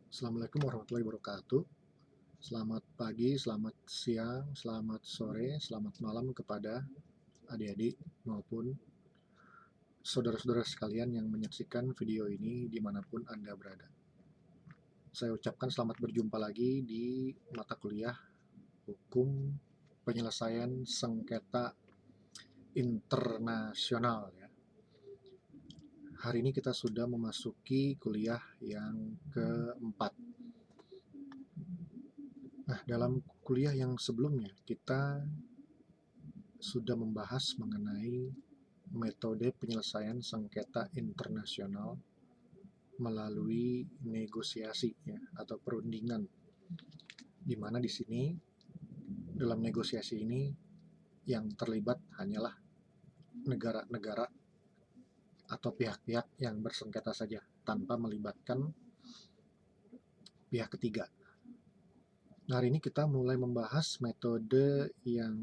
Assalamualaikum warahmatullahi wabarakatuh. Selamat pagi, selamat siang, selamat sore, selamat malam kepada adik-adik maupun saudara-saudara sekalian yang menyaksikan video ini dimanapun Anda berada. Saya ucapkan selamat berjumpa lagi di mata kuliah Hukum Penyelesaian Sengketa Internasional ya. Hari ini kita sudah memasuki kuliah yang keempat. Nah, dalam kuliah yang sebelumnya kita sudah membahas mengenai metode penyelesaian sengketa internasional melalui negosiasi ya, atau perundingan, di mana di sini dalam negosiasi ini yang terlibat hanyalah negara-negara atau pihak-pihak yang bersengketa saja tanpa melibatkan pihak ketiga. Nah, hari ini kita mulai membahas metode yang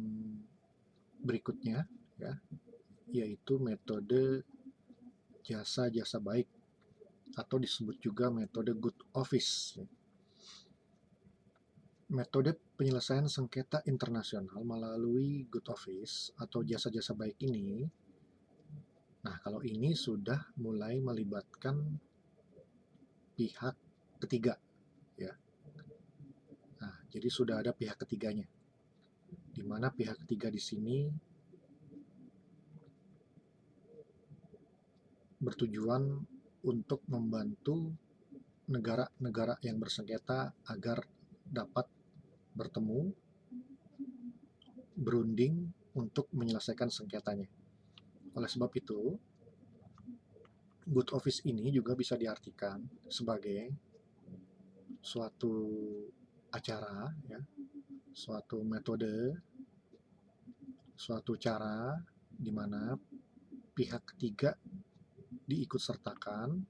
berikutnya ya, yaitu metode jasa-jasa baik atau disebut juga metode good office. Metode penyelesaian sengketa internasional melalui good office atau jasa-jasa baik ini, nah kalau ini sudah mulai melibatkan pihak ketiga ya. Nah, jadi sudah ada pihak ketiganya, di mana pihak ketiga di sini bertujuan untuk membantu negara-negara yang bersengketa agar dapat bertemu, berunding untuk menyelesaikan sengketanya. Oleh sebab itu, good office ini juga bisa diartikan sebagai suatu acara, ya, suatu metode, suatu cara di mana pihak ketiga diikut sertakan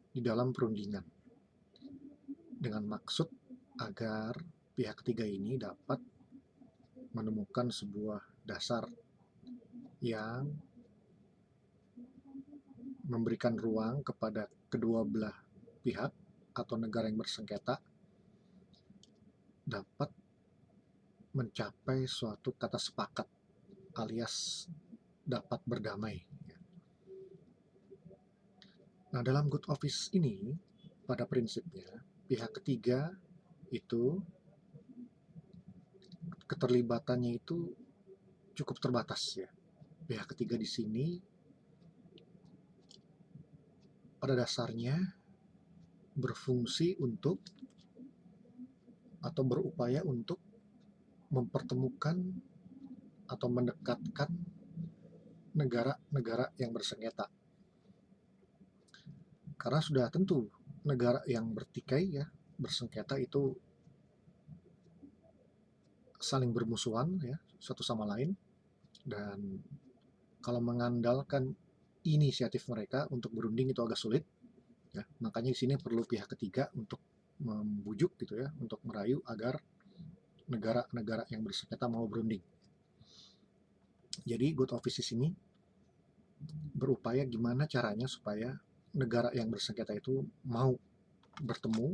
di dalam perundingan dengan maksud agar pihak ketiga ini dapat menemukan sebuah dasar yang memberikan ruang kepada kedua belah pihak atau negara yang bersengketa dapat mencapai suatu kata sepakat alias dapat berdamai. Nah, dalam good office ini pada prinsipnya pihak ketiga itu keterlibatannya itu cukup terbatas ya. Pihak ketiga di sini pada dasarnya berfungsi untuk atau berupaya untuk mempertemukan atau mendekatkan negara-negara yang bersengketa. Karena sudah tentu negara yang bertikai ya, bersengketa itu saling bermusuhan ya, satu sama lain, dan kalau mengandalkan inisiatif mereka untuk berunding itu agak sulit ya. Makanya di sini perlu pihak ketiga untuk membujuk gitu ya, untuk merayu agar negara-negara yang bersengketa mau berunding. Jadi good office di sini berupaya gimana caranya supaya negara yang bersengketa itu mau bertemu,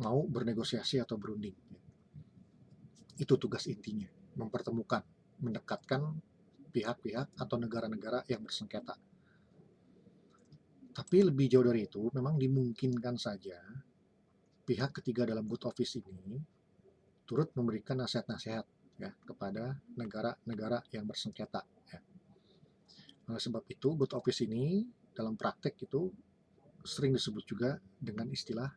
mau bernegosiasi atau berunding. Itu tugas intinya, mempertemukan, mendekatkan pihak-pihak atau negara-negara yang bersengketa. Tapi lebih jauh dari itu, memang dimungkinkan saja pihak ketiga dalam good office ini turut memberikan nasihat-nasihat ya kepada negara-negara yang bersengketa. Ya. Oleh sebab itu, good office ini dalam praktek itu sering disebut juga dengan istilah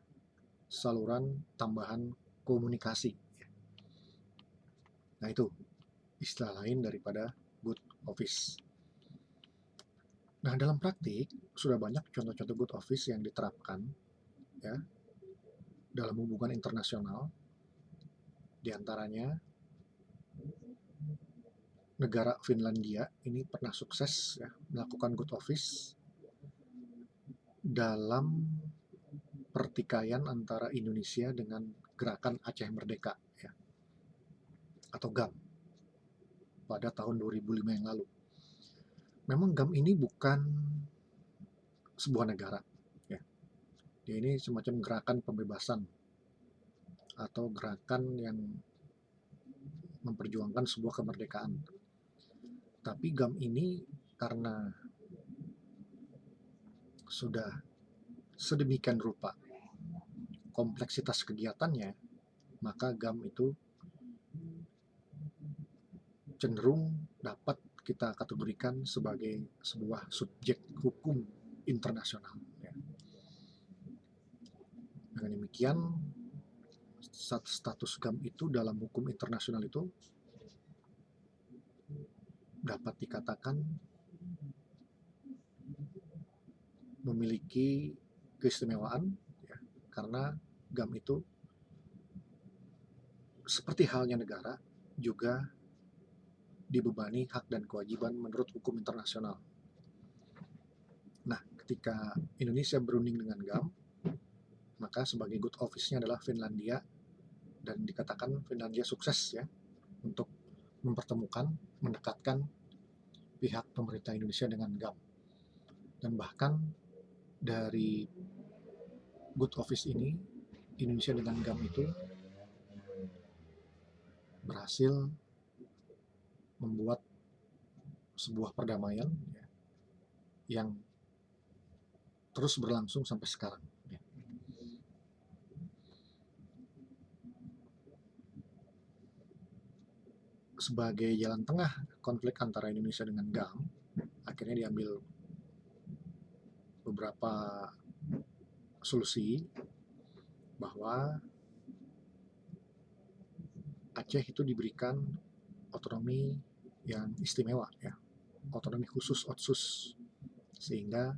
saluran tambahan komunikasi. Nah, itu istilah lain daripada good office. Nah, dalam praktik sudah banyak contoh-contoh good office yang diterapkan ya dalam hubungan internasional. Di antaranya negara Finlandia ini pernah sukses ya melakukan good office dalam pertikaian antara Indonesia dengan Gerakan Aceh Merdeka ya, atau GAM pada tahun 2005 yang lalu. Memang GAM ini bukan sebuah negara ya. Ini semacam gerakan pembebasan atau gerakan yang memperjuangkan sebuah kemerdekaan. Tapi GAM ini karena sudah sedemikian rupa kompleksitas kegiatannya, maka GAM itu cenderung dapat kita kategorikan sebagai sebuah subjek hukum internasional. Dengan demikian, status GAM itu dalam hukum internasional itu dapat dikatakan memiliki keistimewaan, karena GAM itu seperti halnya negara juga dibebani hak dan kewajiban menurut hukum internasional. Nah, ketika Indonesia berunding dengan GAM, maka sebagai good office-nya adalah Finlandia, dan dikatakan Finlandia sukses ya untuk mempertemukan, mendekatkan pihak pemerintah Indonesia dengan GAM. Dan bahkan dari good office ini, Indonesia dengan GAM itu berhasil membuat sebuah perdamaian yang terus berlangsung sampai sekarang. Sebagai jalan tengah konflik antara Indonesia dengan GAM, akhirnya diambil beberapa solusi bahwa Aceh itu diberikan otonomi yang istimewa, ya, otonomi khusus Otsus, sehingga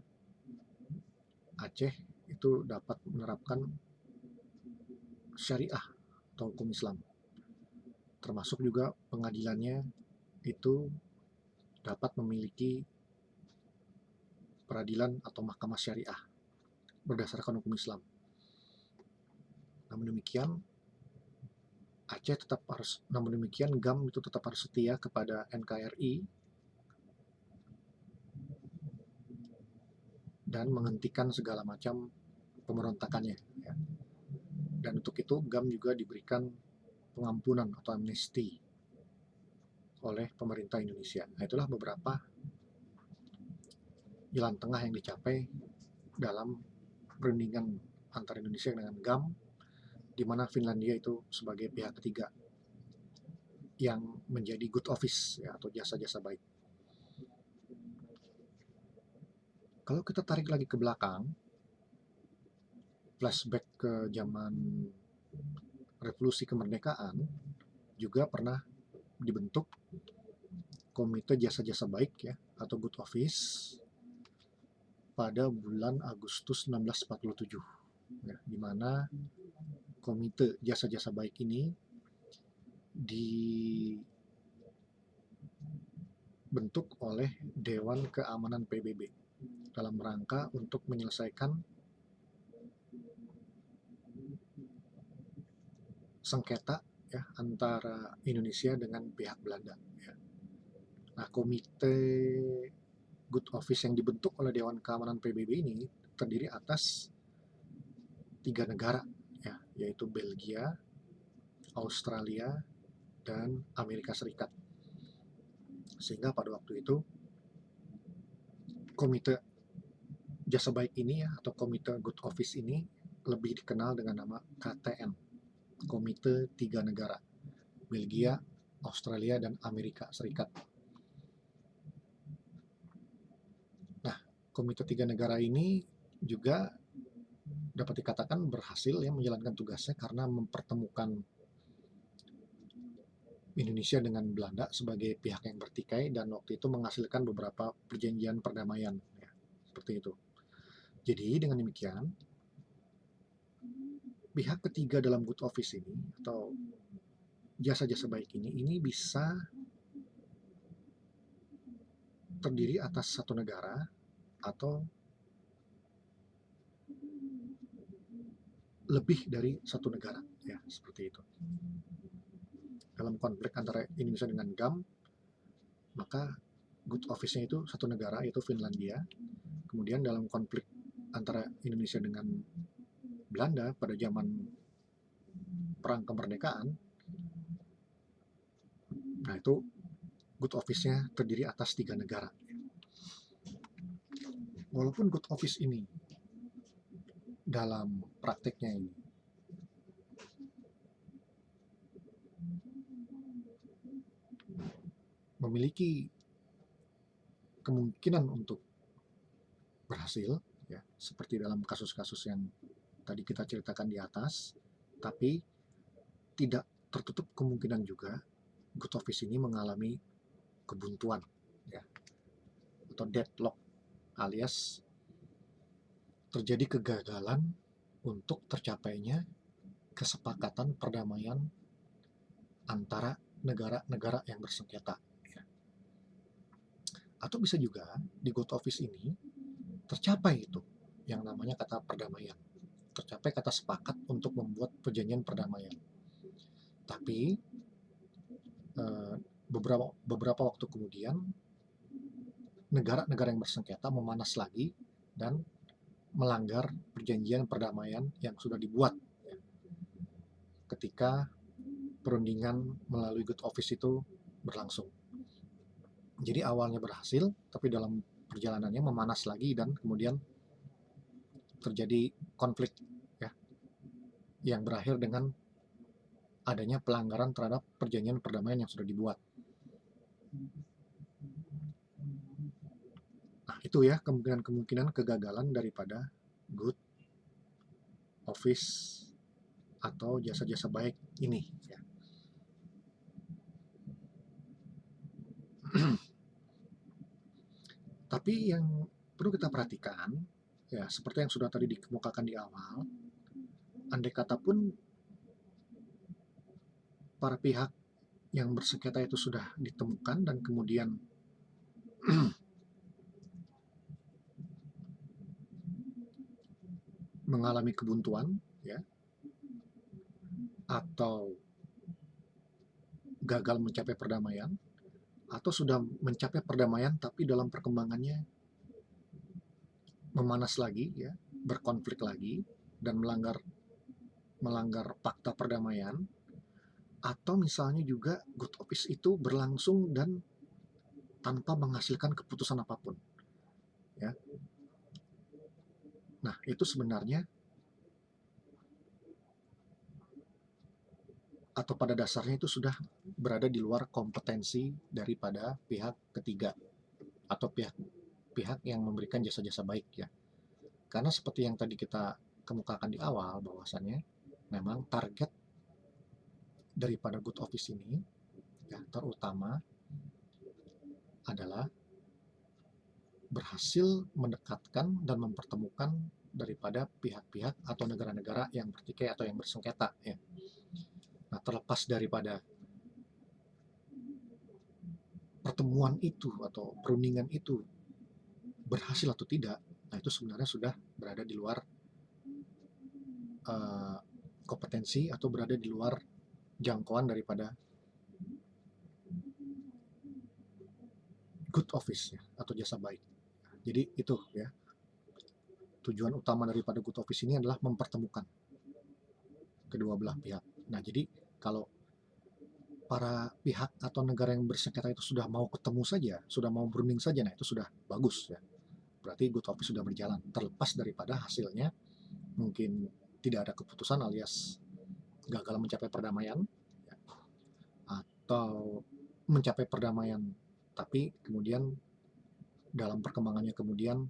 Aceh itu dapat menerapkan syariah atau hukum Islam, termasuk juga pengadilannya itu dapat memiliki peradilan atau mahkamah syariah berdasarkan hukum Islam. Namun demikian, GAM itu tetap harus setia kepada NKRI dan menghentikan segala macam pemberontakannya. Ya. Dan untuk itu GAM juga diberikan pengampunan atau amnesti oleh pemerintah Indonesia. Nah, itulah beberapa jalan tengah yang dicapai dalam perundingan antara Indonesia dengan GAM, di mana Finlandia itu sebagai pihak ketiga yang menjadi good office, ya, atau jasa-jasa baik. Kalau kita tarik lagi ke belakang, flashback ke zaman revolusi kemerdekaan, juga pernah dibentuk komite jasa-jasa baik, ya, atau good office pada bulan Agustus 1947, ya, di mana komite jasa-jasa baik ini dibentuk oleh Dewan Keamanan PBB dalam rangka untuk menyelesaikan sengketa, ya, antara Indonesia dengan pihak Belanda. Ya. Nah, komite good office yang dibentuk oleh Dewan Keamanan PBB ini terdiri atas 3 negara, ya, yaitu Belgia, Australia, dan Amerika Serikat. Sehingga pada waktu itu komite jasa baik ini, ya, atau komite good office ini lebih dikenal dengan nama KTN, Komite 3 Negara, Belgia, Australia, dan Amerika Serikat. Nah, Komite 3 Negara ini juga dapat dikatakan berhasil, ya, menjalankan tugasnya karena mempertemukan Indonesia dengan Belanda sebagai pihak yang bertikai, dan waktu itu menghasilkan beberapa perjanjian perdamaian, ya, seperti itu. Jadi dengan demikian, pihak ketiga dalam good office ini atau jasa-jasa baik ini bisa terdiri atas satu negara atau lebih dari satu negara, ya, seperti itu. Dalam konflik antara Indonesia dengan GAM, maka good office-nya itu satu negara, yaitu Finlandia. Kemudian dalam konflik antara Indonesia dengan Belanda pada zaman perang kemerdekaan. Nah, itu good office-nya terdiri atas 3 negara. Walaupun good office ini dalam prakteknya ini memiliki kemungkinan untuk berhasil, ya, seperti dalam kasus-kasus yang tadi kita ceritakan di atas, tapi tidak tertutup kemungkinan juga good office ini mengalami kebuntuan, ya, atau deadlock, alias terjadi kegagalan untuk tercapainya kesepakatan perdamaian antara negara-negara yang bersengketa. Ya. Atau bisa juga di good office ini tercapai itu yang namanya kata perdamaian, tercapai kata sepakat untuk membuat perjanjian perdamaian. Tapi beberapa waktu kemudian negara-negara yang bersengketa memanas lagi dan melanggar perjanjian perdamaian yang sudah dibuat, ya, ketika perundingan melalui good office itu berlangsung. Jadi awalnya berhasil, tapi dalam perjalanannya memanas lagi dan kemudian terjadi konflik, ya, yang berakhir dengan adanya pelanggaran terhadap perjanjian perdamaian yang sudah dibuat. Nah, itu ya kemungkinan-kemungkinan kegagalan daripada good office atau jasa-jasa baik ini, ya. Tapi yang perlu kita perhatikan, ya, seperti yang sudah tadi dikemukakan di awal, andai kata pun para pihak yang bersengketa itu sudah ditemukan dan kemudian mengalami kebuntuan, ya, atau gagal mencapai perdamaian, atau sudah mencapai perdamaian tapi dalam perkembangannya memanas lagi, ya, berkonflik lagi dan melanggar fakta perdamaian, atau misalnya juga good office itu berlangsung dan tanpa menghasilkan keputusan apapun, ya. Nah, itu sebenarnya atau pada dasarnya itu sudah berada di luar kompetensi daripada pihak ketiga atau pihak yang memberikan jasa-jasa baik, ya. Karena seperti yang tadi kita kemukakan di awal, bahwasannya memang target daripada good office ini, ya, terutama adalah berhasil mendekatkan dan mempertemukan daripada pihak-pihak atau negara-negara yang bertikai atau yang bersengketa, ya. Nah, terlepas daripada pertemuan itu atau perundingan itu berhasil atau tidak, nah itu sebenarnya sudah berada di luar kompetensi atau berada di luar jangkauan daripada good office, ya, atau jasa baik. Jadi itu, ya, tujuan utama daripada good office ini adalah mempertemukan kedua belah pihak. Nah, jadi kalau para pihak atau negara yang bersengketa itu sudah mau ketemu saja, sudah mau berunding saja, nah itu sudah bagus, ya. Berarti good office sudah berjalan, terlepas daripada hasilnya mungkin tidak ada keputusan alias gagal mencapai perdamaian, ya, atau mencapai perdamaian tapi kemudian dalam perkembangannya kemudian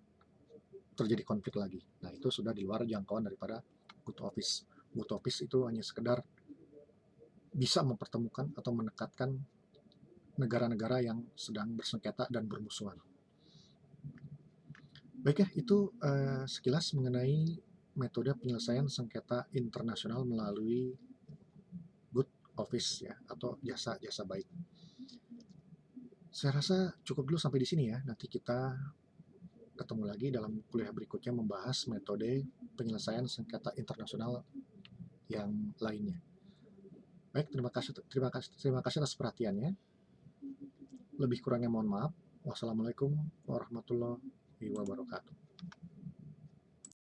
terjadi konflik lagi. Nah, itu sudah di luar jangkauan daripada good office. Good office itu hanya sekedar bisa mempertemukan atau mendekatkan negara-negara yang sedang bersengketa dan bermusuhan. Baik, ya, itu sekilas mengenai metode penyelesaian sengketa internasional melalui good office, ya, atau jasa-jasa baik. Saya rasa cukup dulu sampai di sini, ya. Nanti kita ketemu lagi dalam kuliah berikutnya membahas metode penyelesaian sengketa internasional yang lainnya. Baik, terima kasih atas perhatiannya. Lebih kurangnya mohon maaf. Wassalamualaikum warahmatullahi wabarakatuh.